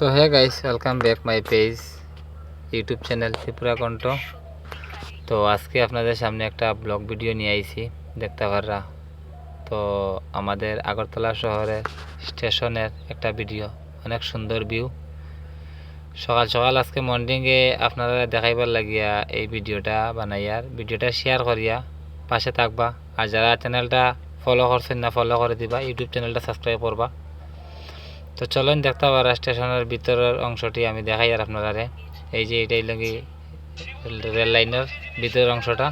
তো hey guys, welcome back my page YouTube channel Tripura Kantha. তো আজকে আপনাদের সামনে একটা ব্লগ ভিডিও নিয়ে আইছি দেখতে পাররা। তো আমাদের আগরতলা শহরের স্টেশনের একটা ভিডিও, অনেক সুন্দর ভিউ। সকাল সকাল আজকে মর্নিংয়ে আপনারা দেখাইবার লাগিয়া এই ভিডিওটা বানাইয়ার, ভিডিওটা শেয়ার করিয়া পাশে থাকবা। আর যারা চ্যানেলটা ফলো করছেন না, ফলো করে দিবা, ইউটিউব চ্যানেলটা সাবস্ক্রাইব করবা। তো চলেন দেখতে পারা স্টেশনের ভিতরের অংশটি আমি দেখাই আর আপনারা। এই যে এটাই লাগি রেল লাইনের ভিতরের অংশটা।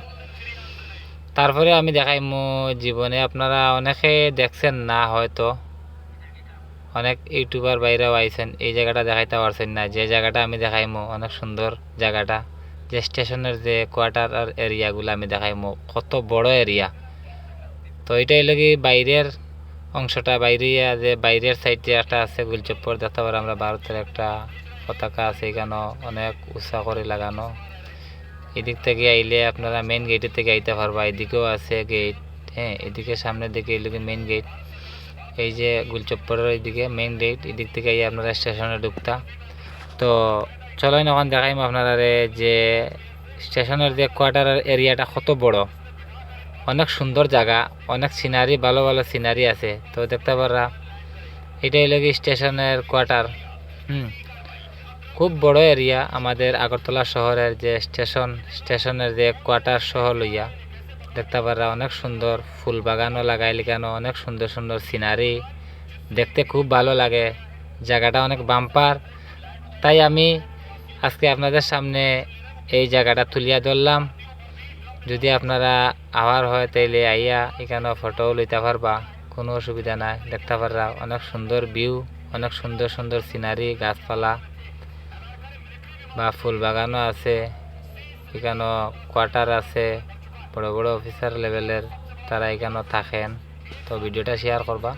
তারপরে আমি দেখাইমু জীবনে আপনারা অনেকে দেখছেন না, হয়তো অনেক ইউটিউবার বাইরেও আইছেন, এই জায়গাটা দেখাইতে পারছেন না। যে জায়গাটা আমি দেখাইমু অনেক সুন্দর জায়গাটা, যে স্টেশনের যে কোয়ার্টার আর এরিয়াগুলো আমি দেখাইমু, কত বড় এরিয়া। তো এটাই লাগি বাইরের অংশটা, যে বাইরের সাইডে একটা আছে গুলচপ্পর দেখতে পারো আমরা, ভারতের একটা পতাকা আছে এখানে অনেক উঁচা করে লাগানো। এদিক থেকে আইলে আপনারা মেন গেটের থেকে আইতে পারবা, এদিকেও আছে গেট। হ্যাঁ, এদিকে সামনের দিকে এদিকে মেন গেট, এই যে গুলচপ্পরের এইদিকে মেন গেট, এদিক থেকে আইয়ে আপনারা স্টেশনে ঢুকতা। তো চলেন এখন দেখাইম আপনারা যে স্টেশনের যে কোয়ার্টার এরিয়াটা কত বড়, অনেক সুন্দর জায়গা, অনেক সিনারি, ভালো ভালো সিনারি আছে। তো দেখতে পারা এটাই লাগে স্টেশনের কোয়ার্টার। খুব বড় এরিয়া আমাদের আগরতলা শহরের যে স্টেশনের যে কোয়ার্টার সহ লইয়া দেখতে পারা। অনেক সুন্দর ফুল বাগানও লাগাই লিখানো, অনেক সুন্দর সুন্দর সিনারি, দেখতে খুব ভালো লাগে। জায়গাটা অনেক বাম্পার, তাই আমি আজকে আপনাদের সামনে এই জায়গাটা তুলিয়া ধরলাম। যদি আপনারা আওয়ার হয় তাইলে আইয়া এখানে ফটোও লইতে পারবা, কোনো অসুবিধা নাই। দেখতে পাররা অনেক সুন্দর ভিউ, অনেক সুন্দর সুন্দর সিনারি, গাছপালা বা ফুল বাগানও আছে। এখানে কোয়ার্টার আছে, বড় বড় অফিসার লেভেলের তারা এখানে থাকেন। তো ভিডিওটা শেয়ার করবা।